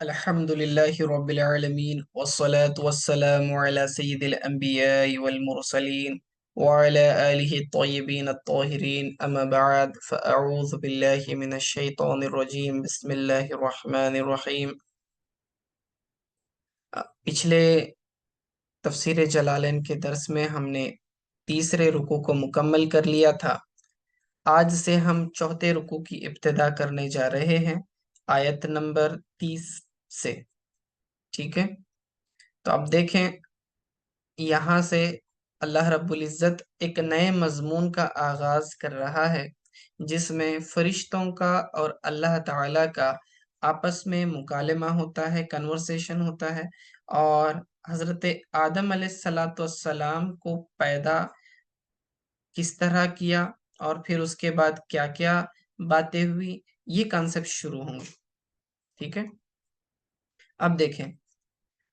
الحمد لله رب العالمين والصلاة والسلام على سيد الأنبياء والمرسلين وعلى آله الطيبين الطاهرين أما بعد فأعوذ بالله من الشيطان الرجيم بسم الله الرحمن الرحيم. پچھلے تفسیر جلالین کے درس میں ہم نے تیسرے رکوع کو مکمل کر لیا تھا. آج سے ہم چوتھے رکوع کی ابتدا کرنے جا رہے ہیں آیت نمبر 30 سے. ٹھیک ہے، تو اب دیکھیں یہاں سے اللہ رب العزت ایک نئے مضمون کا آغاز کر رہا ہے جس میں فرشتوں کا اور اللہ تعالی کا آپس میں مکالمہ ہوتا ہے، کنورسیشن ہوتا ہے، اور حضرت آدم علیہ السلام کو پیدا کس طرح کیا اور پھر اس کے بعد کیا کیا باتیں ہوئی، یہ کانسیپٹ شروع ہوں گے. ٹھیک ہے، اب دیکھیں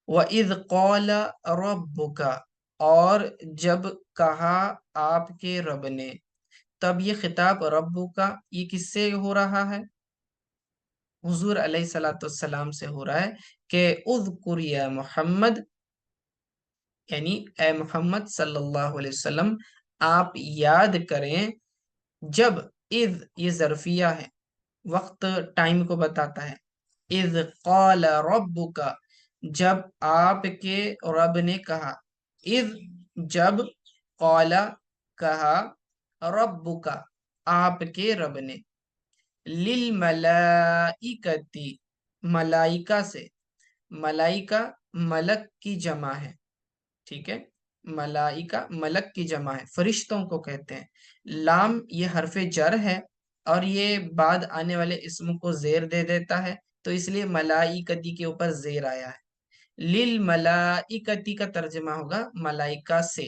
وَإِذْ قَالَ رَبُّكَ، اور جب کہا آپ کے رب نے. تب یہ خطاب ربو کا یہ کس سے ہو رہا ہے؟ حضور علیہ السلام سے ہو رہا ہے کہ اذکر یا محمد، یعنی اے محمد صلی اللہ علیہ وسلم آپ یاد کریں جب. اذ یہ ظرفیہ ہے، وقت ٹائم کو بتاتا ہے. اذ قال ربک، جب آپ کے رب نے کہا. اذ جب، قال کہا، ربک آپ کے رب نے. للملائکتی ملائکہ سے، ملائکہ ملک کی جمع ہے. ٹھیک ہے، ملائکہ ملک کی جمع ہے، فرشتوں کو کہتے ہیں. لام یہ حرف جر ہے اور یہ بعد آنے والے اسم کو زیر دے دیتا ہے، تو اس لیے ملائکتی کے اوپر زیر آیا ہے. للملائکتی کا ترجمہ ہوگا ملائکہ سے.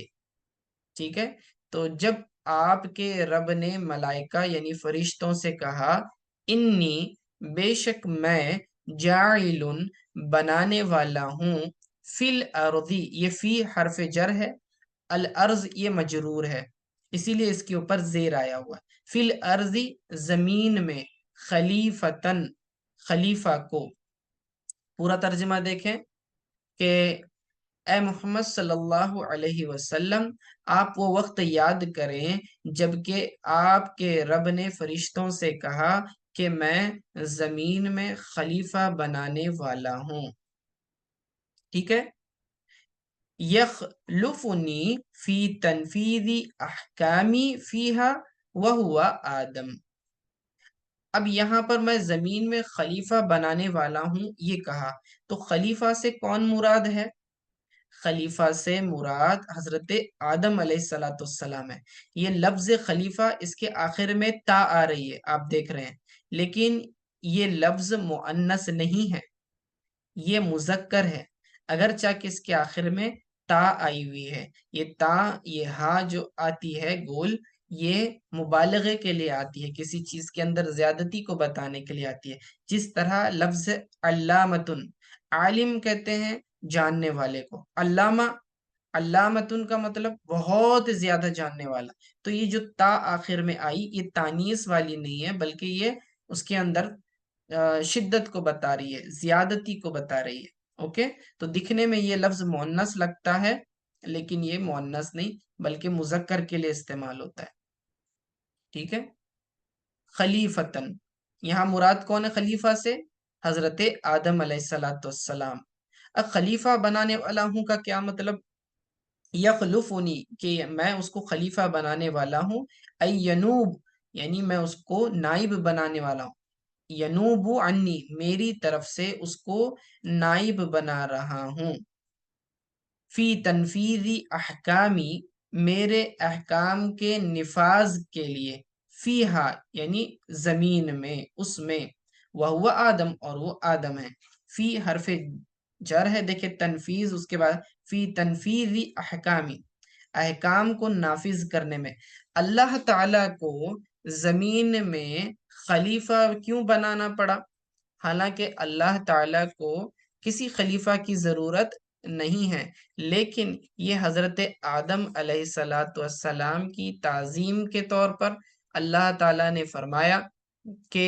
ٹھیک ہے، تو جب آپ کے رب نے ملائکہ یعنی فرشتوں سے کہا انی بے شک میں جاعل بنانے والا ہوں فی الارضی، یہ فی حرف جر ہے، الارض یہ مجرور ہے اسی لیے اس کے اوپر زیر آیا ہوا ہے. فی الارضی زمین میں، خلیفتن خلیفہ کو. پورا ترجمہ دیکھیں کہ اے محمد صلی اللہ علیہ وسلم آپ وہ وقت یاد کریں جبکہ آپ کے رب نے فرشتوں سے کہا کہ میں زمین میں خلیفہ بنانے والا ہوں. ٹھیک ہے، یخلفنی فی تنفیذ احکامی فیہا وہو آدم. اب یہاں پر میں زمین میں خلیفہ بنانے والا ہوں یہ کہا، تو خلیفہ سے کون مراد ہے؟ خلیفہ سے مراد حضرت آدم علیہ السلام ہے. یہ لفظ خلیفہ اس کے آخر میں تا آ رہی ہے، آپ دیکھ رہے ہیں، لیکن یہ لفظ مؤنث نہیں ہے، یہ مذکر ہے، اگرچہ کہ اس کے آخر میں تا آئی ہوئی ہے. یہ تا، یہ ہا جو آتی ہے گول، یہ مبالغے کے لیے آتی ہے، کسی چیز کے اندر زیادتی کو بتانے کے لیے آتی ہے. جس طرح لفظ علامتن، عالم کہتے ہیں جاننے والے کو، علامہ، علامتن کا مطلب بہت زیادہ جاننے والا. تو یہ جو تا آخر میں آئی یہ تانیث والی نہیں ہے، بلکہ یہ اس کے اندر شدت کو بتا رہی ہے، زیادتی کو بتا رہی ہے. اوکے، تو دکھنے میں یہ لفظ مؤنث لگتا ہے لیکن یہ مؤنث نہیں بلکہ مذکر کے لیے استعمال ہوتا ہے. ٹھیک ہے، خلیفتن یہاں مراد کون ہے خلیفہ سے؟ حضرت آدم علیہ السلام. اب خلیفہ بنانے والا ہوں کا کیا مطلب؟ یخلفنی کہ میں اس کو خلیفہ بنانے والا ہوں، ای ینوب یعنی میں اس کو نائب بنانے والا ہوں. ینوب عنی میری طرف سے اس کو نائب بنا رہا ہوں. فی تنفیذ احکامی میرے احکام کے نفاذ کے لیے. فیہا یعنی زمین میں، اس میں. وہو آدم اور وہ آدم ہے. فی حرف جر ہے، دیکھیں تنفیذ اس کے بعد فی تنفیذ احکامی احکام کو نافذ کرنے میں. اللہ تعالی کو زمین میں خلیفہ کیوں بنانا پڑا؟ حالانکہ اللہ تعالی کو کسی خلیفہ کی ضرورت نہیں ہے، لیکن یہ حضرت آدم علیہ السلام کی تعظیم کے طور پر اللہ تعالیٰ نے فرمایا کہ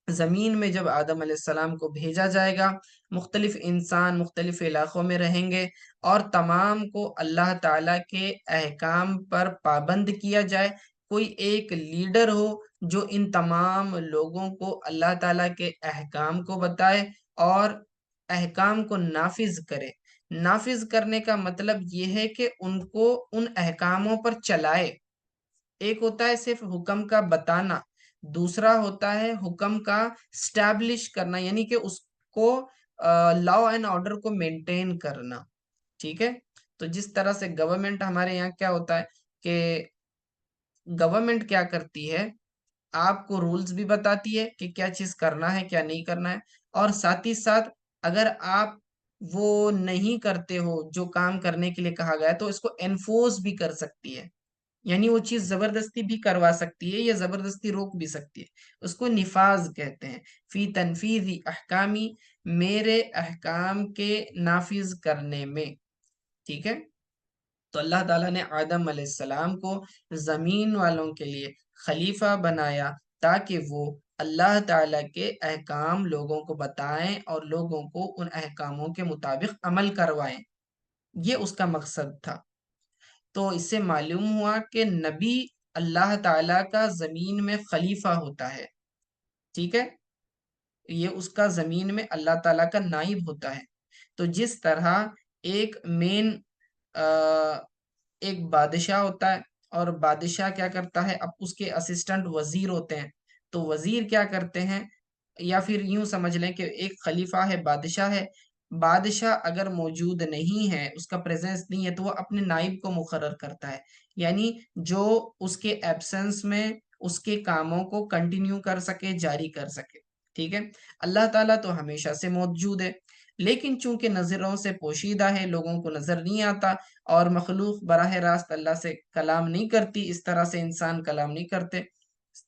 زمین میں جب آدم علیہ السلام کو بھیجا جائے گا، مختلف انسان مختلف علاقوں میں رہیں گے، اور تمام کو اللہ تعالیٰ کے احکام پر پابند کیا جائے۔ کوئی ایک لیڈر ہو جو ان تمام لوگوں کو اللہ تعالیٰ کے احکام کو بتائے اور احکام کو نافذ کرے۔ نافذ کرنے کا مطلب یہ ہے کہ ان کو ان احکاموں پر چلائے۔ ایک ہوتا ہے صرف حکم کا بتانا، دوسرا ہوتا ہے حکم کا اسٹیبلش کرنا، یعنی کہ اس کو لا اینڈ آرڈر کو مینٹین کرنا۔ ٹھیک ہے، تو جس طرح سے گورنمنٹ ہمارے یہاں کیا ہوتا ہے کہ گورنمنٹ کیا کرتی ہے، آپ کو رولز بھی بتاتی ہے کہ کیا چیز کرنا ہے کیا نہیں کرنا ہے، اور ساتھ ہی ساتھ اگر آپ وہ نہیں کرتے ہو جو کام کرنے کے لیے کہا گیا ہے تو اس کو انفورس بھی کر سکتی ہے، یعنی وہ چیز زبردستی بھی کروا سکتی ہے یا زبردستی روک بھی سکتی ہے۔ اس کو نفاذ کہتے ہیں، فی تنفیذ احکامی، میرے احکام کے نافذ کرنے میں۔ ٹھیک ہے، تو اللہ تعالیٰ نے آدم علیہ السلام کو زمین والوں کے لیے خلیفہ بنایا تاکہ وہ اللہ تعالیٰ کے احکام لوگوں کو بتائیں اور لوگوں کو ان احکاموں کے مطابق عمل کروائیں۔ یہ اس کا مقصد تھا۔ تو اس سے معلوم ہوا کہ نبی اللہ تعالیٰ کا زمین میں خلیفہ ہوتا ہے۔ ٹھیک ہے، یہ اس کا زمین میں اللہ تعالیٰ کا نائب ہوتا ہے۔ تو جس طرح ایک مین ایک بادشاہ ہوتا ہے، اور بادشاہ کیا کرتا ہے، اب اس کے اسسٹنٹ وزیر ہوتے ہیں، تو وزیر کیا کرتے ہیں، یا پھر یوں سمجھ لیں کہ ایک خلیفہ ہے، بادشاہ ہے، بادشاہ اگر موجود نہیں ہے، اس کا پریزنس نہیں ہے، تو وہ اپنے نائب کو مقرر کرتا ہے، یعنی جو اس کے ایبسنس میں اس کے کاموں کو کنٹینیو کر سکے، جاری کر سکے۔ ٹھیک ہے، اللہ تعالیٰ تو ہمیشہ سے موجود ہے، لیکن چونکہ نظروں سے پوشیدہ ہے، لوگوں کو نظر نہیں آتا، اور مخلوق براہ راست اللہ سے کلام نہیں کرتی، اس طرح سے انسان کلام نہیں کرتے،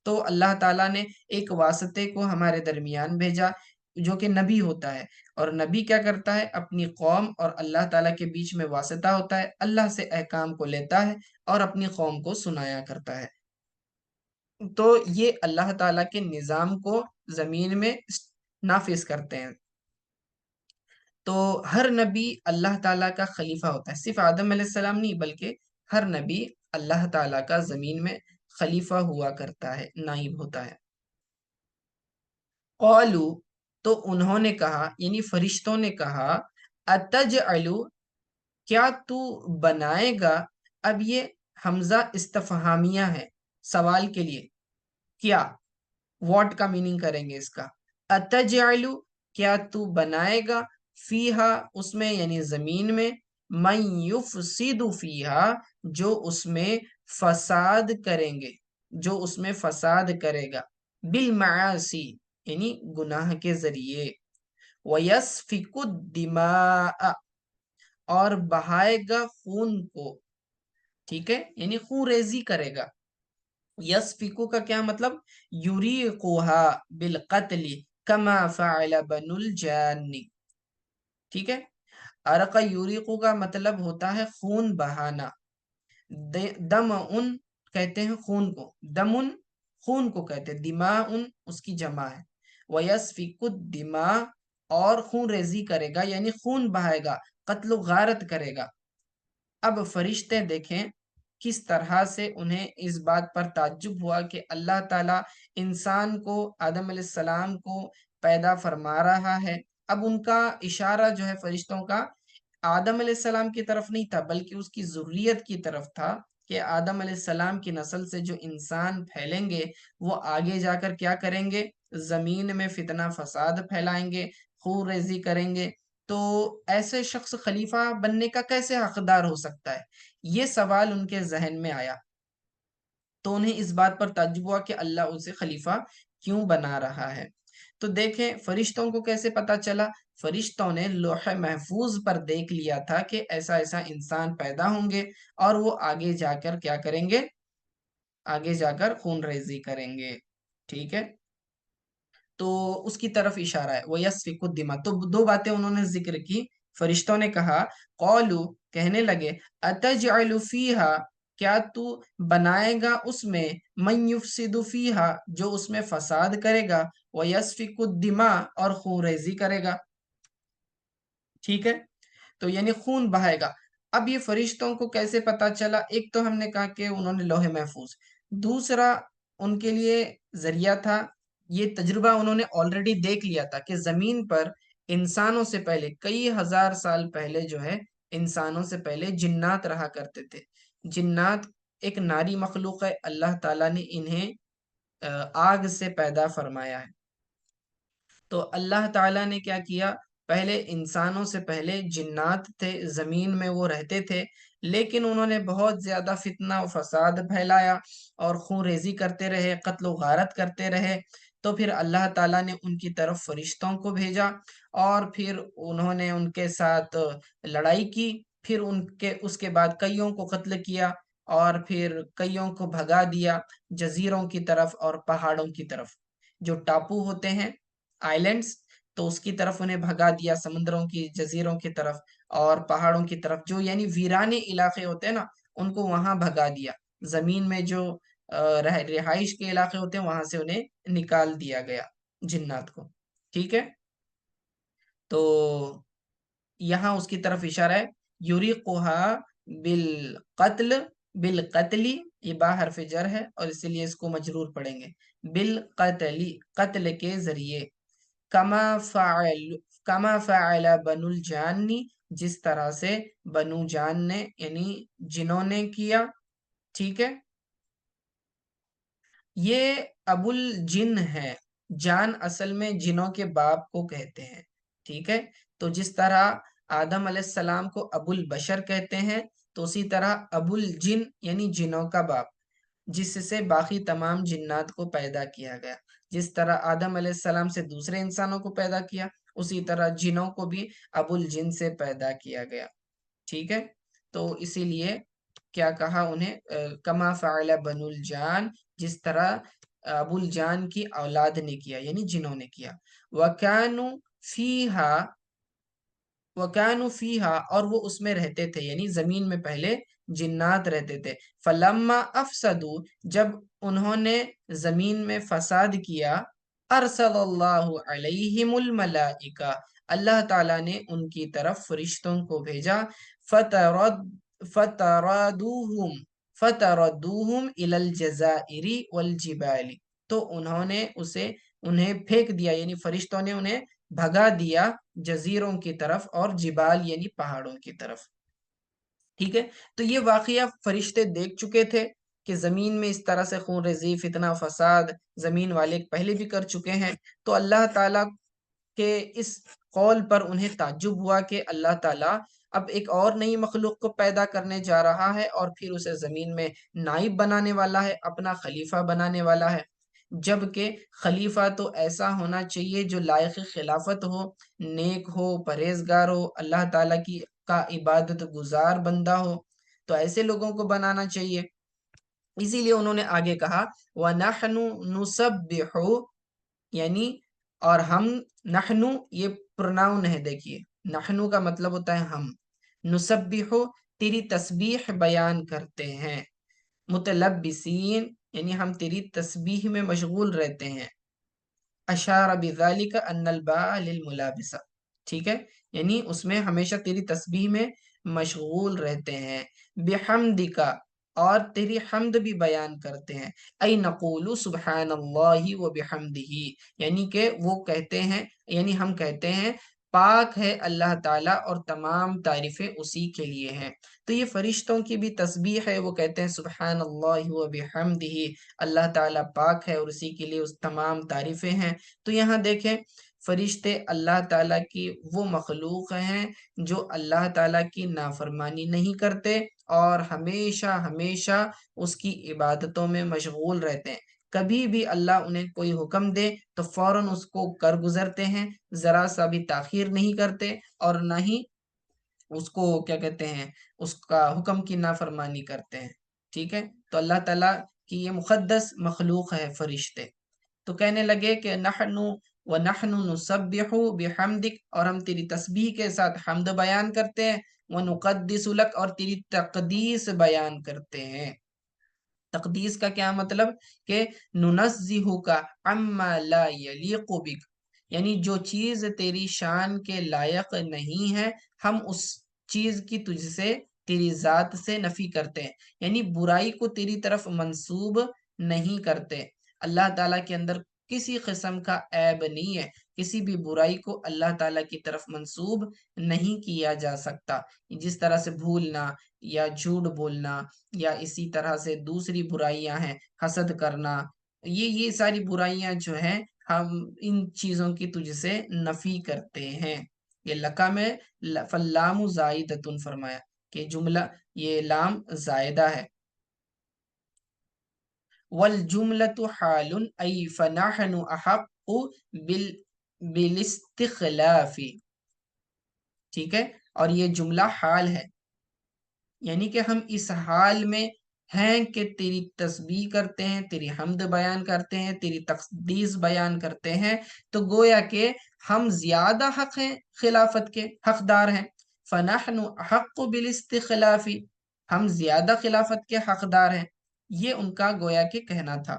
تو اللہ تعالیٰ نے ایک واسطے کو ہمارے درمیان بھیجا جو کہ نبی ہوتا ہے، اور نبی کیا کرتا ہے، اپنی قوم اور اللہ تعالیٰ کے بیچ میں واسطہ ہوتا ہے، اللہ سے احکام کو لیتا ہے اور اپنی قوم کو سنایا کرتا ہے۔ تو یہ اللہ تعالیٰ کے نظام کو زمین میں نافذ کرتے ہیں۔ تو ہر نبی اللہ تعالیٰ کا خلیفہ ہوتا ہے، صرف آدم علیہ السلام نہیں بلکہ ہر نبی اللہ تعالیٰ کا زمین میں خلیفہ ہوا کرتا ہے، نائب ہوتا ہے۔ قالو، تو انہوں نے کہا، یعنی فرشتوں نے کہا، اتجعلو، کیا تو بنائے گا، اب یہ حمزہ استفہامیہ ہے، سوال کے لیے، کیا، واٹ کا میننگ کریں گے اس کا، اتجعلو، کیا تو بنائے گا، فیہا، اس میں یعنی زمین میں، من یفسد فیہا، جو اس میں فساد کریں گے، جو اس میں فساد کرے گا، بالمعاصی، یعنی گناہ کے ذریعے، وَيَسْفِكُ الدِّمَاءَ، اور بہائے گا خون کو، ٹھیک ہے، یعنی خون ریزی کرے گا۔ یسفکو کا کیا مطلب، یریقوہا بالقتل کما فعل بنو الجان، ٹھیک ہے، ارقا یریقو کا مطلب ہوتا ہے خون بہانا، دم ان کہتے ہیں خون کو، دمن خون کو کہتے ہیں، دماء اس کی جمع ہے، وَيَسْفِكُ الدِّمَاء، اور خون ریزی کرے گا یعنی خون بہائے گا، قتل و غارت کرے گا۔ اب فرشتے دیکھیں کس طرح سے انہیں اس بات پر تعجب ہوا کہ اللہ تعالیٰ انسان کو، آدم علیہ السلام کو پیدا فرما رہا ہے۔ اب ان کا اشارہ جو ہے فرشتوں کا آدم علیہ السلام کی طرف نہیں تھا بلکہ اس کی ذریت کی طرف تھا، کہ آدم علیہ السلام کی نسل سے جو انسان پھیلیں گے وہ آگے جا کر کیا کریں گے، زمین میں فتنہ فساد پھیلائیں گے، خون ریزی کریں گے، تو ایسے شخص خلیفہ بننے کا کیسے حقدار ہو سکتا ہے، یہ سوال ان کے ذہن میں آیا۔ تو انہیں اس بات پر تعجب ہوا کہ اللہ اسے خلیفہ کیوں بنا رہا ہے۔ تو دیکھیں فرشتوں کو کیسے پتا چلا، فرشتوں نے لوح محفوظ پر دیکھ لیا تھا کہ ایسا ایسا انسان پیدا ہوں گے، اور وہ آگے جا کر کیا کریں گے، آگے جا کر خون ریزی کریں گے، ٹھیک ہے، تو اس کی طرف اشارہ ہے، وہ یسفک الدماء۔ تو دو باتیں انہوں نے ذکر کی، فرشتوں نے کہا، قولو، کہنے لگے، اتجعل فیہا، کیا تو بنائے گا اس میں من یفسد فیہا جو اس میں فساد کرے گا، ویسفک الدماء اور خون ریزی کرے گا. ٹھیک ہے، تو یعنی خون بہائے گا. اب یہ فرشتوں کو کیسے پتا چلا؟ ایک تو ہم نے کہا کہ انہوں نے لوح محفوظ، دوسرا ان کے لیے ذریعہ تھا، یہ تجربہ انہوں نے آلریڈی دیکھ لیا تھا کہ زمین پر انسانوں سے پہلے کئی ہزار سال پہلے جو ہے انسانوں سے پہلے جنات رہا کرتے تھے. جنات ایک ناری مخلوق ہے، اللہ تعالیٰ نے انہیں آگ سے پیدا فرمایا ہے. تو اللہ تعالیٰ نے کیا کیا، پہلے انسانوں سے پہلے جنات تھے، زمین میں وہ رہتے تھے، لیکن انہوں نے بہت زیادہ فتنہ و فساد پھیلایا اور خون ریزی کرتے رہے، قتل و غارت کرتے رہے. تو پھر اللہ تعالیٰ نے ان کی طرف فرشتوں کو بھیجا اور پھر انہوں نے ان کے ساتھ لڑائی کی، پھر اس کے بعد کئیوں کو قتل کیا اور پھر کئیوں کو بھگا دیا جزیروں کی طرف اور پہاڑوں کی طرف. جو ٹاپو ہوتے ہیں آئیلینڈز، تو اس کی طرف انہیں بھگا دیا، سمندروں کی جزیروں کی طرف اور پہاڑوں کی طرف، جو یعنی ویرانے علاقے ہوتے ہیں نا ان کو وہاں بھگا دیا. زمین میں جو رہائش کے علاقے ہوتے ہیں وہاں سے انہیں نکال دیا گیا جنات کو. ٹھیک ہے، تو یہاں اس کی طرف اشارہ ہے، یریقھا بالقتل، بالقتل یہ با حرف جر ہے اور اسی لیے اس کو مجرور پڑھیں گے، بالقتل قتل کے ذریعے، کما فعل بنو الجان جس طرح سے بنو جان نے یعنی جنہوں نے کیا. ٹھیک ہے، یہ ابو الجن ہے، جان اصل میں جنوں کے باپ کو کہتے ہیں. ٹھیک ہے، تو جس طرح آدم علیہ السلام کو ابو البشر کہتے ہیں، تو اسی طرح ابو الجن یعنی جنوں کا باپ، جس سے باقی تمام جنات کو پیدا کیا گیا. جس طرح آدم علیہ السلام سے دوسرے انسانوں کو پیدا کیا، اسی طرح جنوں کو بھی ابو الجن سے پیدا کیا گیا. ٹھیک ہے، تو اسی لیے کیا کہا انہیں، کما فعل بنو الجان جس طرح ابو الجان کی اولاد نے کیا یعنی جنوں نے کیا. وَكَانُوا فِيهَا، وَكَانُوا فِيهَا اور وہ اس میں رہتے تھے یعنی زمین میں پہلے جنات رہتے تھے. فَلَمَّا أَفْسَدُوا جب انہوں نے زمین میں فساد کیا، أَرْسَلَ اللَّهُ عَلَيْهِمُ الْمَلَائِكَةَ اللہ تعالیٰ نے ان کی طرف فرشتوں کو بھیجا. فَتَرَدُوهُمْ إِلَى الْجَزَائِرِ وَالْجِبَالِ تو انہوں نے انہیں پھینک دیا یعنی فرشتوں نے انہیں بھگا دیا جزیروں کی طرف اور جبال یعنی پہاڑوں کی طرف. ٹھیک ہے، تو یہ واقعہ فرشتے دیکھ چکے تھے کہ زمین میں اس طرح سے خون ریزی، فتنہ فساد زمین والے پہلے بھی کر چکے ہیں. تو اللہ تعالیٰ کے اس قول پر انہیں تعجب ہوا کہ اللہ تعالیٰ اب ایک اور نئی مخلوق کو پیدا کرنے جا رہا ہے اور پھر اسے زمین میں نائب بنانے والا ہے، اپنا خلیفہ بنانے والا ہے. جبکہ خلیفہ تو ایسا ہونا چاہیے جو لائق خلافت ہو، نیک ہو، پرہیزگار ہو، اللہ تعالیٰ کا عبادت گزار بندہ ہو، تو ایسے لوگوں کو بنانا چاہیے. اسی لیے انہوں نے آگے کہا وَنَحْنُ نُسَبِّحُ یعنی اور ہم، نحنو یہ پروناؤن ہے، دیکھیے نحنو کا مطلب ہوتا ہے ہم، نسبحو تیری تسبیح بیان کرتے ہیں، متلبسین یعنی ہم تیری تسبیح میں مشغول رہتے ہیں. اشار بذالک ان الباء للملابسہ. ٹھیک ہے، یعنی اس میں ہمیشہ تیری تسبیح میں مشغول رہتے ہیں. بحمدک اور تیری حمد بھی بیان کرتے ہیں. ای نقول سبحان اللہ و بحمدہ یعنی کہ وہ کہتے ہیں یعنی ہم کہتے ہیں پاک ہے اللہ تعالیٰ اور تمام تعریفیں اسی کے لیے ہیں. تو یہ فرشتوں کی بھی تسبیح ہے، وہ کہتے ہیں سبحان اللہ و بحمدہ، اللہ تعالیٰ پاک ہے اور اسی کے لیے اس تمام تعریفیں ہیں. تو یہاں دیکھیں فرشتے اللہ تعالیٰ کی وہ مخلوق ہیں جو اللہ تعالیٰ کی نافرمانی نہیں کرتے اور ہمیشہ ہمیشہ اس کی عبادتوں میں مشغول رہتے ہیں. کبھی بھی اللہ انہیں کوئی حکم دے تو فوراً اس کو کر گزرتے ہیں، ذرا سا بھی تاخیر نہیں کرتے اور نہ ہی اس کو کیا کہتے ہیں اس کا حکم کی نافرمانی کرتے ہیں. ٹھیک ہے، تو اللہ تعالیٰ کی یہ مقدس مخلوق ہے فرشتے. تو کہنے لگے کہ نحنو وَنَحْنُ نُسَبِّحُ بِحَمْدِكَ، اور ہم تیری تسبیح کے ساتھ حمد بیان کرتے ہیں، وَنُقَدِّسُ لَكَ، اور تیری تقدیس بیان کرتے ہیں۔ تقدیس کا کیا مطلب کہ ننزہک عما لا یلیق بک، یعنی جو چیز تیری شان کے لائق نہیں ہے ہم اس چیز کی تجھ سے، تیری ذات سے نفی کرتے ہیں، یعنی برائی کو تیری طرف منسوب نہیں کرتے۔ اللہ تعالیٰ کے اندر کسی قسم کا عیب نہیں ہے، کسی بھی برائی کو اللہ تعالیٰ کی طرف منسوب نہیں کیا جا سکتا، جس طرح سے بھولنا یا جھوٹ بولنا یا اسی طرح سے دوسری برائیاں ہیں، حسد کرنا، یہ ساری برائیاں جو ہیں ہم ان چیزوں کی تجھ سے نفی کرتے ہیں۔ یہ لکا میں فلام زائدتن فرمایا کہ جملہ یہ لام زائدہ ہے۔ والجملة حال ای فنحن احق بالاستخلاف، ٹھیک ہے، اور یہ جملہ حال ہے، یعنی کہ ہم اس حال میں ہیں کہ تیری تسبیح کرتے ہیں، تیری حمد بیان کرتے ہیں، تیری تقدیس بیان کرتے ہیں، تو گویا کہ ہم زیادہ حق ہیں، خلافت کے حقدار ہیں۔ فَنَحْنُ أَحَقُّ بِالِاسْتِخْلَافِ، ہم زیادہ خلافت کے حقدار ہیں، یہ ان کا گویا کہ کہنا تھا،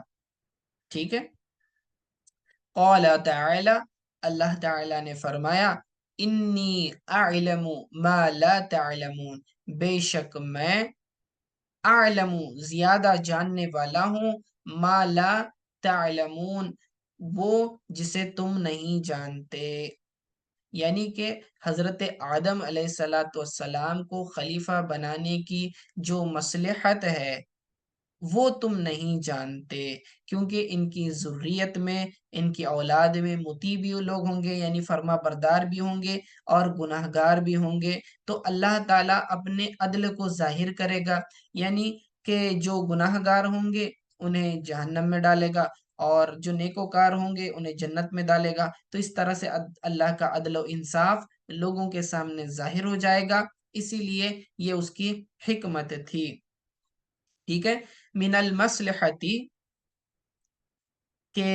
ٹھیک ہے۔ قال تعالی، اللہ تعالی نے فرمایا، انی اعلم ما لا تعلمون، بے شک میں اعلم زیادہ جاننے والا ہوں، ما لا تعلمون وہ جسے تم نہیں جانتے، یعنی کہ حضرت آدم علیہ السلام کو خلیفہ بنانے کی جو مصلحت ہے وہ تم نہیں جانتے، کیونکہ ان کی ذریت میں، ان کی اولاد میں مطیع بھی لوگ ہوں گے، یعنی فرما بردار بھی ہوں گے اور گناہگار بھی ہوں گے، تو اللہ تعالیٰ اپنے عدل کو ظاہر کرے گا، یعنی کہ جو گناہگار ہوں گے انہیں جہنم میں ڈالے گا اور جو نیکوکار ہوں گے انہیں جنت میں ڈالے گا، تو اس طرح سے اللہ کا عدل و انصاف لوگوں کے سامنے ظاہر ہو جائے گا، اسی لیے یہ اس کی حکمت تھی، ٹھیک ہے۔ من المصلحتی کہ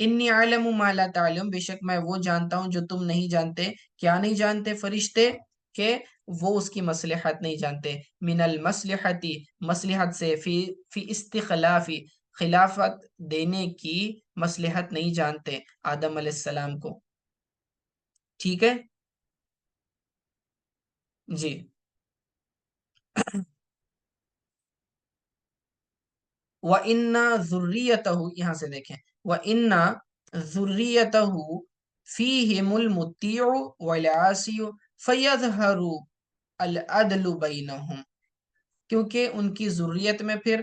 انی علم ما لا تعلم، بے شک میں وہ جانتا ہوں جو تم نہیں جانتے، کیا نہیں جانتے فرشتے؟ کہ وہ اس کی مصلحت نہیں جانتے، من المصلحتی مصلحت سے، فی استخلافی خلافت دینے کی مصلحت نہیں جانتے آدم علیہ السلام کو، ٹھیک ہے جی۔ وَإِنَّا ذُرِّيَّتَهُ، یہاں سے دیکھیں، وَإِنَّا ذُرِّيَّتَهُ فِيهِمُ الْمُطِيعُ وَالْعَاصِيُ فَيَظْهَرُ الْعَدْلُ بَيْنَهُمْ، کیونکہ ان کی ذریت میں پھر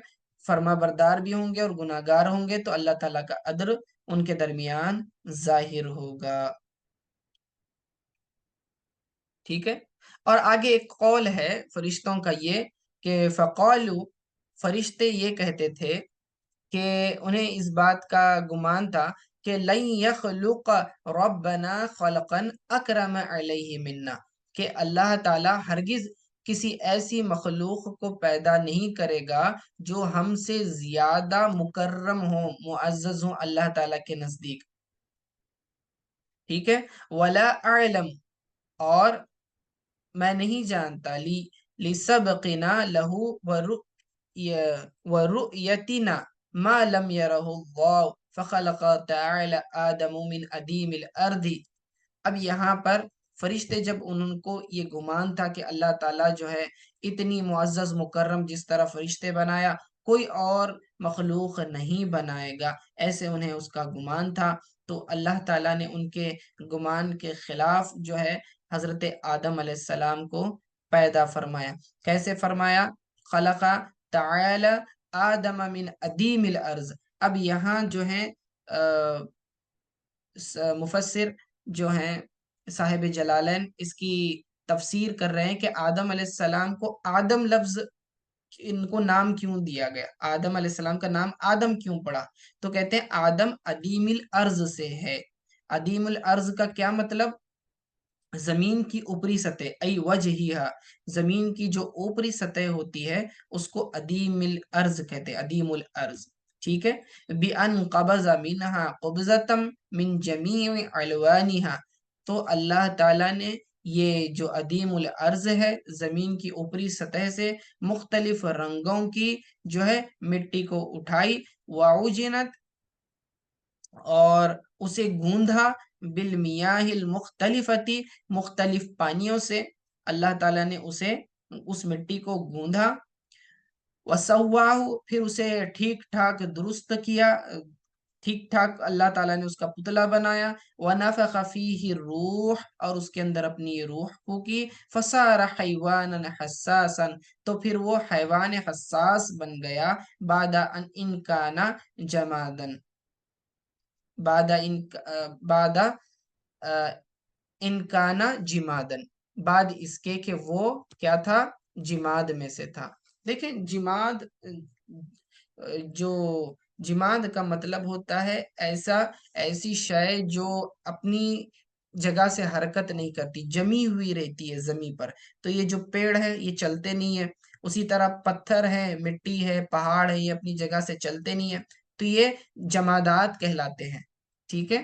فرما بردار بھی ہوں گے اور گناہگار ہوں گے، تو اللہ تعالیٰ کا عدل ان کے درمیان ظاہر ہوگا، ٹھیک ہے۔ اور آگے ایک قول ہے فرشتوں کا یہ کہ فَقَالُوا، فرشتے یہ کہتے تھے کہ انہیں اس بات کا گمان تھا کہ لَن يَخْلُقَ رَبَّنَا خَلْقًا أَكْرَمَ عَلَيْهِ مِنَّا، کہ اللہ تعالیٰ ہرگز کسی ایسی مخلوق کو پیدا نہیں کرے گا جو ہم سے زیادہ مکرم ہوں، معزز ہوں اللہ تعالیٰ کے نزدیک، ٹھیک ہے۔ وَلَا أَعْلَمُ، اور میں نہیں جانتا، لِسَبْقِنَا لَهُ وَرُؤْيَتِنَا مَا لَمْ يَرَهُ اللَّهُ فَخَلَقَ تَعَالَى آدَمُ مِنْ أَدِيمِ الْأَرْضِ۔ اب یہاں پر فرشتے جب ان کو یہ گمان تھا کہ اللہ تعالیٰ جو ہے اتنی معزز مکرم جس طرح فرشتے بنایا کوئی اور مخلوق نہیں بنائے گا، ایسے انہیں اس کا گمان تھا، تو اللہ تعالیٰ نے ان کے گمان کے خلاف جو ہے حضرت آدم علیہ السلام کو پیدا فرمایا، کیسے فرمایا؟ خلق تعالی آدم من ادیم الارض، اب یہاں جو ہیں مفسر جو ہیں صاحب جلالین اس کی تفسیر کر رہے ہیں کہ آدم علیہ السلام کو آدم لفظ ان کو نام کیوں دیا گیا، آدم علیہ السلام کا نام آدم کیوں پڑا؟ تو کہتے ہیں آدم ادیم الارض سے ہے، ادیم الارض کا کیا مطلب؟ زمین کی اوپری سطح، ای وجہیہا، زمین کی جو اوپری سطح ہوتی ہے اس کو ادیم الارض کہتے ہیں، ادیم الارض، ٹھیک ہے، بِأَنْ قَبَضَ مِنْهَا قُبْضَةً مِنْ جَمِيعِ عَلْوَانِهَا، تو اللہ تعالیٰ نے یہ جو عدیم الارض ہے، زمین کی اوپری سطح سے مختلف رنگوں کی جو ہے مٹی کو اٹھائی، وَعُجِنَتْ، اور اسے گوندھا، بالمیاہ المختلفتی، مختلف پانیوں سے اللہ تعالیٰ نے اس مٹی کو گوندھا، وَسَوَّاهُ، پھر اسے ٹھیک ٹھاک درست کیا، ٹھیک ٹھاک اللہ تعالیٰ نے اس کا پتلا بنایا، وَنَفَخَ فِيهِ الرُّوحَ، اور اس کے اندر اپنی روح پھونکی، فَصَارَ حَيْوَانًا حَسَّاسًا، تو پھر وہ حیوان حساس بن گیا، بعد ان کانا جمادن، بعد انکانا جمادن، بعد اس کے کہ وہ کیا تھا، جماد میں سے تھا۔ دیکھیں جماد، جو جماد کا مطلب ہوتا ہے ایسی شے جو اپنی جگہ سے حرکت نہیں کرتی، جمی ہوئی رہتی ہے زمین پر۔ تو یہ جو پیڑ ہے یہ چلتے نہیں ہے، اسی طرح پتھر ہے، مٹی ہے، پہاڑ ہے، یہ اپنی جگہ سے چلتے نہیں ہیں، تو یہ جمادات کہلاتے ہیں، ٹھیک ہے،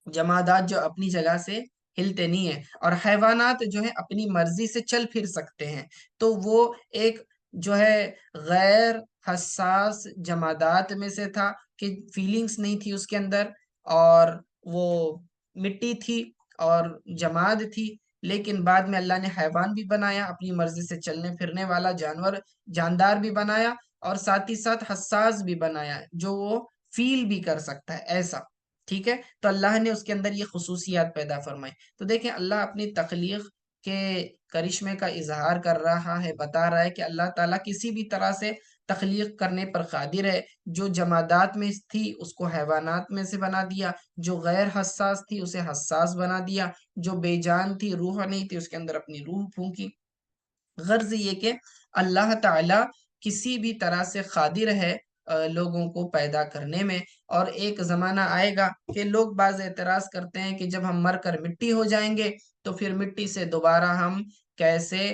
جمادات جو اپنی جگہ سے ہلتے نہیں ہیں۔ اور حیوانات جو ہیں اپنی مرضی سے چل پھر سکتے ہیں، تو وہ ایک جو ہے غیر حساس جمادات میں سے تھا، کہ فیلنگز نہیں تھی اس کے اندر، اور وہ مٹی تھی اور جماد تھی، لیکن بعد میں اللہ نے حیوان بھی بنایا، اپنی مرضی سے چلنے پھرنے والا جانور، جاندار بھی بنایا، اور ساتھ ہی ساتھ حساس بھی بنایا، جو وہ فیل بھی کر سکتا ہے ایسا، ٹھیک ہے۔ تو اللہ نے اس کے اندر یہ خصوصیات پیدا فرمائی۔ تو دیکھیں اللہ اپنی تخلیق کے کرشمے کا اظہار کر رہا ہے، بتا رہا ہے کہ اللہ تعالیٰ کسی بھی طرح سے تخلیق کرنے پر قادر ہے۔ جو جمادات میں تھی اس کو حیوانات میں سے بنا دیا، جو غیر حساس تھی اسے حساس بنا دیا، جو بے جان تھی، روح نہیں تھی، اس کے اندر اپنی روح پھونکی۔ غرض یہ کہ اللہ تعالیٰ کسی بھی طرح سے قادر ہے لوگوں کو پیدا کرنے میں۔ اور ایک زمانہ آئے گا کہ لوگ بعض اعتراض کرتے ہیں کہ جب ہم مر کر مٹی ہو جائیں گے تو پھر مٹی سے دوبارہ ہم کیسے،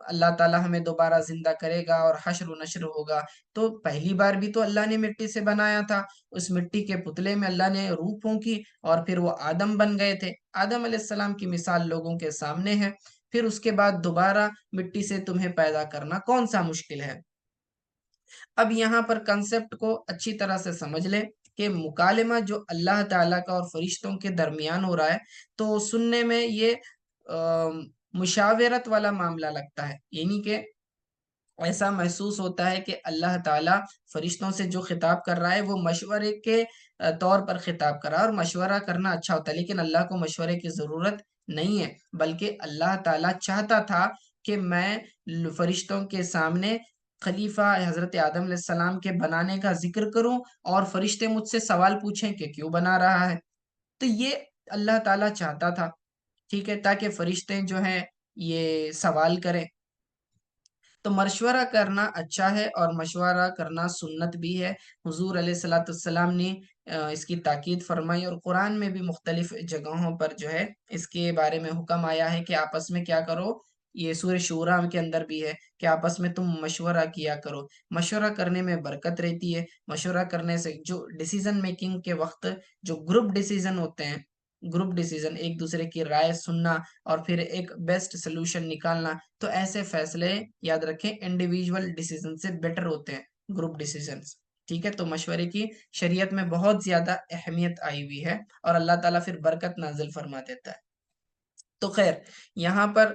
اللہ تعالیٰ ہمیں دوبارہ زندہ کرے گا اور حشر و نشر ہوگا؟ تو پہلی بار بھی تو اللہ نے مٹی سے بنایا تھا، اس مٹی کے پتلے میں اللہ نے روح پھونکی اور پھر وہ آدم بن گئے تھے۔ آدم علیہ السلام کی مثال لوگوں کے سامنے ہے، پھر اس کے بعد دوبارہ مٹی سے تمہیں پیدا کرنا کون سا مشکل ہے؟ اب یہاں پر کنسپٹ کو اچھی طرح سے سمجھ لیں کہ مکالمہ جو اللہ تعالیٰ کا اور فرشتوں کے درمیان ہو رہا ہے، تو سننے میں یہ مشاورت والا معاملہ لگتا ہے، یعنی کہ ایسا محسوس ہوتا ہے کہ اللہ تعالیٰ فرشتوں سے جو خطاب کر رہا ہے وہ مشورے کے طور پر خطاب کر رہا ہے، اور مشورہ کرنا اچھا ہوتا ہے، لیکن اللہ کو مشورے کی ضرورت نہیں ہے، بلکہ اللہ تعالیٰ چاہتا تھا کہ میں فرشتوں کے سامنے خلیفہ حضرت آدم علیہ السلام کے بنانے کا ذکر کروں، اور فرشتے مجھ سے سوال پوچھیں کہ کیوں بنا رہا ہے۔ تو یہ اللہ تعالیٰ چاہتا تھا، ٹھیک ہے، تاکہ فرشتے جو ہیں یہ سوال کریں۔ تو مشورہ کرنا اچھا ہے، اور مشورہ کرنا سنت بھی ہے۔ حضور علیہ الصلوۃ والسلام نے اس کی تاکید فرمائی، اور قرآن میں بھی مختلف جگہوں پر جو ہے اس کے بارے میں حکم آیا ہے کہ آپس میں کیا کرو، یہ سورہ شورا کے اندر بھی ہے کہ آپس میں تم مشورہ کیا کرو۔ مشورہ کرنے میں برکت رہتی ہے، مشورہ کرنے سے جو ڈیسیزن میکنگ کے وقت جو گروپ ڈیسیزن ہوتے ہیں، گروپ ڈیسیزن، ایک دوسرے کی رائے سننا اور پھر ایک بیسٹ سلوشن نکالنا، تو ایسے فیصلے یاد رکھیں انڈیویجول ڈیسیزن سے بیٹر ہوتے ہیں گروپ ڈیسیزنز، ٹھیک ہے۔ تو مشورے کی شریعت میں بہت زیادہ اہمیت آئی ہوئی ہے، اور اللہ تعالیٰ پھر برکت نازل فرما دیتا ہے۔ تو خیر، یہاں پر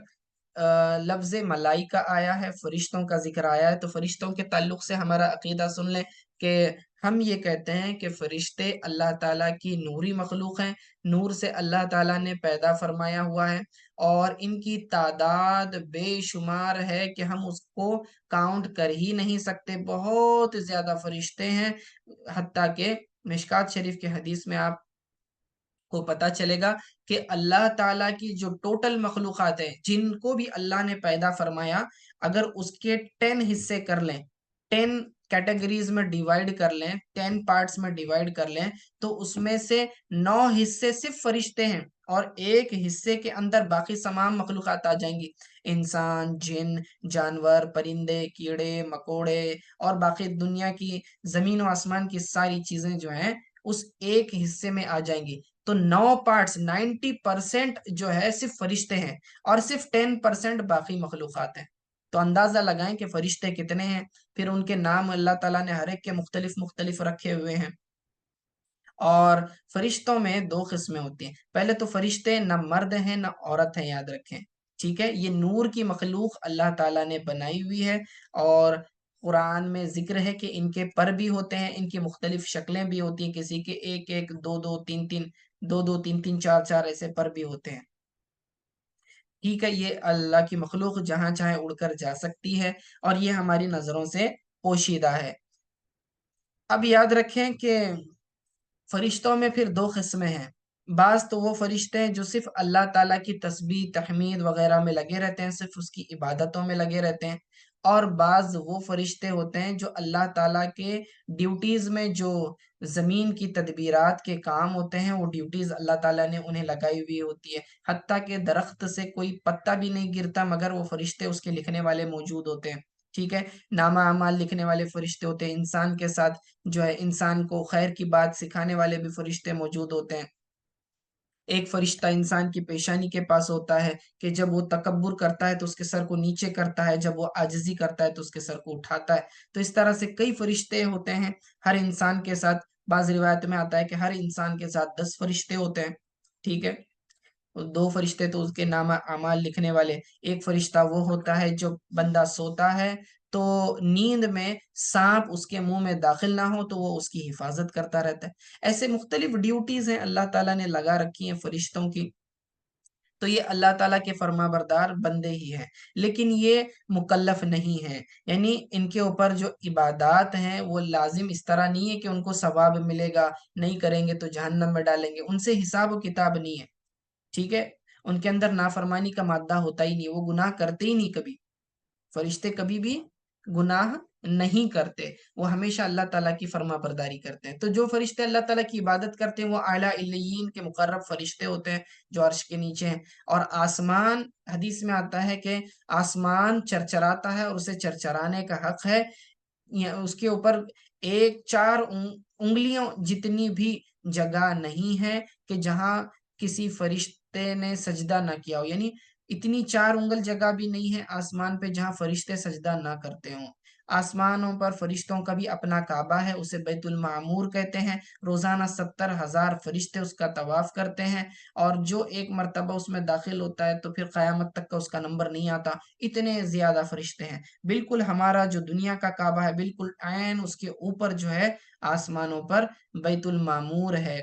لفظ ملائکہ آیا ہے، فرشتوں کا ذکر آیا ہے، تو فرشتوں کے تعلق سے ہمارا عقیدہ سن لیں کہ ہم یہ کہتے ہیں کہ فرشتے اللہ تعالیٰ کی نوری مخلوق ہیں، نور سے اللہ تعالیٰ نے پیدا فرمایا ہوا ہے، اور ان کی تعداد بے شمار ہے کہ ہم اس کو کاؤنٹ کر ہی نہیں سکتے، بہت زیادہ فرشتے ہیں، حتیٰ کہ مشکات شریف کے حدیث میں آپ کو پتا چلے گا کہ اللہ تعالیٰ کی جو ٹوٹل مخلوقات ہیں جن کو بھی اللہ نے پیدا فرمایا، اگر اس کے 10 حصے کر لیں، 10 کیٹیگریز میں ڈیوائیڈ کر لیں، 10 پارٹس میں ڈیوائیڈ کر لیں، تو اس میں سے 9 حصے صرف فرشتے ہیں، اور ایک حصے کے اندر باقی تمام مخلوقات آ جائیں گی، انسان، جن، جانور، پرندے، کیڑے مکوڑے، اور باقی دنیا کی زمین و آسمان کی ساری چیزیں جو ہیں اس ایک حصے میں آ جائیں گی۔ تو 9 پارٹس، 90% جو ہے صرف فرشتے ہیں، اور صرف 10% باقی مخلوقات ہیں۔ تو اندازہ لگائیں کہ فرشتے کتنے ہیں، پھر ان کے نام اللہ تعالیٰ نے ہر ایک کے مختلف مختلف رکھے ہوئے ہیں۔ اور فرشتوں میں 2 قسمیں ہوتی ہیں، پہلے تو فرشتے نہ مرد ہیں نہ عورت ہیں، یاد رکھیں، ٹھیک ہے؟ یہ نور کی مخلوق اللہ تعالیٰ نے بنائی ہوئی ہے، اور قرآن میں ذکر ہے کہ ان کے پر بھی ہوتے ہیں، ان کی مختلف شکلیں بھی ہوتی ہیں، کسی کے ایک ایک، دو دو، تین تین، دو دو، تین تین، چار چار ایسے پر بھی ہوتے ہیں، ٹھیک ہے؟ یہ اللہ کی مخلوق جہاں چاہے اڑ کر جا سکتی ہے، اور یہ ہماری نظروں سے پوشیدہ ہے۔ اب یاد رکھیں کہ فرشتوں میں پھر 2 قسمیں ہیں، بعض تو وہ فرشتے ہیں جو صرف اللہ تعالیٰ کی تسبیح، تحمید وغیرہ میں لگے رہتے ہیں، صرف اس کی عبادتوں میں لگے رہتے ہیں، اور بعض وہ فرشتے ہوتے ہیں جو اللہ تعالیٰ کے ڈیوٹیز میں، جو زمین کی تدبیرات کے کام ہوتے ہیں، وہ ڈیوٹیز اللہ تعالیٰ نے انہیں لگائی ہوئی ہوتی ہے، حتیٰ کہ درخت سے کوئی پتا بھی نہیں گرتا مگر وہ فرشتے اس کے لکھنے والے موجود ہوتے ہیں، ٹھیک ہے؟ نامہ اعمال لکھنے والے فرشتے ہوتے ہیں، انسان کے ساتھ جو ہے انسان کو خیر کی بات سکھانے والے بھی فرشتے موجود ہوتے ہیں۔ ایک فرشتہ انسان کی پیشانی کے پاس ہوتا ہے کہ جب وہ تکبر کرتا ہے تو اس کے سر کو نیچے کرتا ہے، جب وہ عاجزی کرتا ہے تو اس کے سر کو اٹھاتا ہے۔ تو اس طرح سے کئی فرشتے ہوتے ہیں ہر انسان کے ساتھ۔ بعض روایت میں آتا ہے کہ ہر انسان کے ساتھ 10 فرشتے ہوتے ہیں، ٹھیک ہے؟ 2 فرشتے تو اس کے نام اعمال لکھنے والے، ایک فرشتہ وہ ہوتا ہے جو بندہ سوتا ہے تو نیند میں سانپ اس کے منہ میں داخل نہ ہو تو وہ اس کی حفاظت کرتا رہتا ہے۔ ایسے مختلف ڈیوٹیز ہیں اللہ تعالیٰ نے لگا رکھی ہیں فرشتوں کی، تو یہ اللہ تعالیٰ کے فرما بردار بندے ہی ہیں، لیکن یہ مکلف نہیں ہیں، یعنی ان کے اوپر جو عبادات ہیں وہ لازم اس طرح نہیں ہے کہ ان کو ثواب ملے گا، نہیں کریں گے تو جہنم میں ڈالیں گے، ان سے حساب و کتاب نہیں ہے، ٹھیک ہے؟ ان کے اندر نافرمانی کا مادہ ہوتا ہی نہیں، وہ گناہ کرتے ہی نہیں کبھی، فرشتے کبھی بھی گناہ نہیں کرتے، وہ ہمیشہ اللہ تعالیٰ کی فرما برداری کرتے ہیں۔ تو جو فرشتے اللہ تعالیٰ کی عبادت کرتے ہیں وہ اعلیٰ علیین کے مقرب فرشتے ہوتے ہیں جو عرش کے نیچے ہیں، اور آسمان، حدیث میں آتا ہے کہ آسمان چرچراتا ہے اور اسے چرچرانے کا حق ہے، اس کے اوپر 4 انگلیوں جتنی بھی جگہ نہیں ہے کہ جہاں کسی فرشتے نے سجدہ نہ کیا ہو، یعنی اتنی 4 انگل جگہ بھی نہیں ہے آسمان پہ جہاں فرشتے سجدہ نہ کرتے ہوں۔ آسمانوں پر فرشتوں کا بھی اپنا کعبہ ہے، اسے بیت المعمور کہتے ہیں، روزانہ 70,000 فرشتے اس کا طواف کرتے ہیں، اور جو ایک مرتبہ اس میں داخل ہوتا ہے تو پھر قیامت تک کا اس کا نمبر نہیں آتا، اتنے زیادہ فرشتے ہیں۔ بالکل ہمارا جو دنیا کا کعبہ ہے بالکل عین اس کے اوپر جو ہے آسمانوں پر بیت المعمور ہے،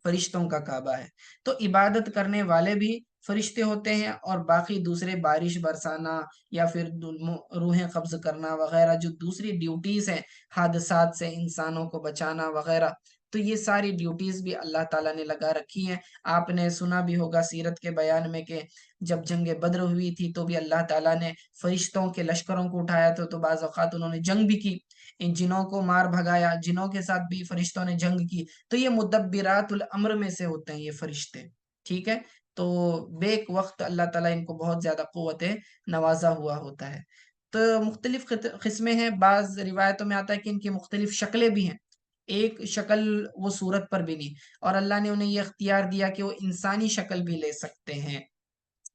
فرشتوں کا کعبہ ہے۔ تو عبادت کرنے والے بھی فرشتے ہوتے ہیں، اور باقی دوسرے بارش برسانا یا پھر روحیں قبض کرنا وغیرہ جو دوسری ڈیوٹیز ہیں، حادثات سے انسانوں کو بچانا وغیرہ، تو یہ ساری ڈیوٹیز بھی اللہ تعالیٰ نے لگا رکھی ہیں۔ آپ نے سنا بھی ہوگا سیرت کے بیان میں کہ جب جنگ بدر ہوئی تھی تو بھی اللہ تعالیٰ نے فرشتوں کے لشکروں کو اٹھایا تھا، تو بعض اوقات انہوں نے جنگ بھی کی، ان جنوں کو مار بھگایا، جنوں کے ساتھ بھی فرشتوں نے جنگ کی۔ تو یہ مدبرات الامر میں سے ہوتے ہیں یہ فرشتے، ٹھیک ہے؟ تو بیک وقت اللہ تعالیٰ ان کو بہت زیادہ قوت نوازا ہوا ہوتا ہے۔ تو مختلف قسمیں ہیں، بعض روایتوں میں آتا ہے کہ ان کی مختلف شکلیں بھی ہیں، ایک شکل وہ صورت پر بھی نہیں، اور اللہ نے انہیں یہ اختیار دیا کہ وہ انسانی شکل بھی لے سکتے ہیں،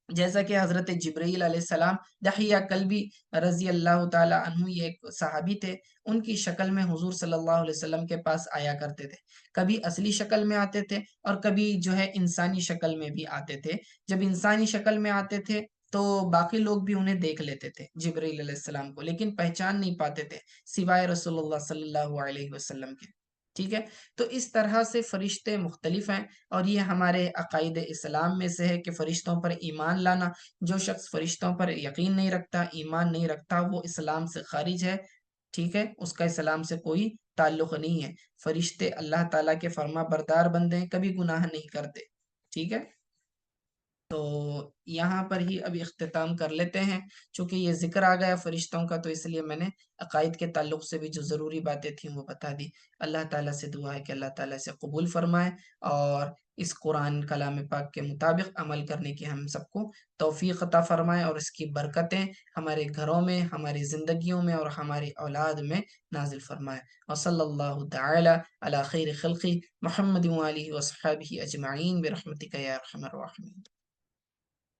جیسا کہ حضرت جبرائیل علیہ السلام، دحیہ کلبی رضی اللہ تعالی عنہ، یہ ایک صحابی تھے، ان کی شکل میں حضور صلی اللہ علیہ وسلم کے پاس آیا کرتے تھے، کبھی اصلی شکل میں آتے تھے اور کبھی جو ہے انسانی شکل میں بھی آتے تھے۔ جب انسانی شکل میں آتے تھے تو باقی لوگ بھی انہیں دیکھ لیتے تھے جبرائیل علیہ السلام کو، لیکن پہچان نہیں پاتے تھے سوائے رسول اللہ صلی اللہ علیہ وسلم کے، ٹھیک ہے؟ تو اس طرح سے فرشتے مختلف ہیں، اور یہ ہمارے عقائد اسلام میں سے ہے کہ فرشتوں پر ایمان لانا، جو شخص فرشتوں پر یقین نہیں رکھتا، ایمان نہیں رکھتا، وہ اسلام سے خارج ہے، ٹھیک ہے؟ اس کا اسلام سے کوئی تعلق نہیں ہے۔ فرشتے اللہ تعالیٰ کے فرما بردار بندے ہیں، کبھی گناہ نہیں کرتے، ٹھیک ہے؟ تو یہاں پر ہی ابھی اختتام کر لیتے ہیں، چونکہ یہ ذکر آ گیا فرشتوں کا تو اس لیے میں نے عقائد کے تعلق سے بھی جو ضروری باتیں تھیں وہ بتا دی۔ اللہ تعالیٰ سے دعا ہے کہ اللہ تعالیٰ سے قبول فرمائے، اور اس قرآن کلام پاک کے مطابق عمل کرنے کی ہم سب کو توفیق عطا فرمائے، اور اس کی برکتیں ہمارے گھروں میں، ہماری زندگیوں میں اور ہماری اولاد میں نازل فرمائے۔ وصلی اللہ تعالی علی خیر خلقی محمد وآلہ وصحبہ اجمعین برحمتک یا ارحم الراحمین۔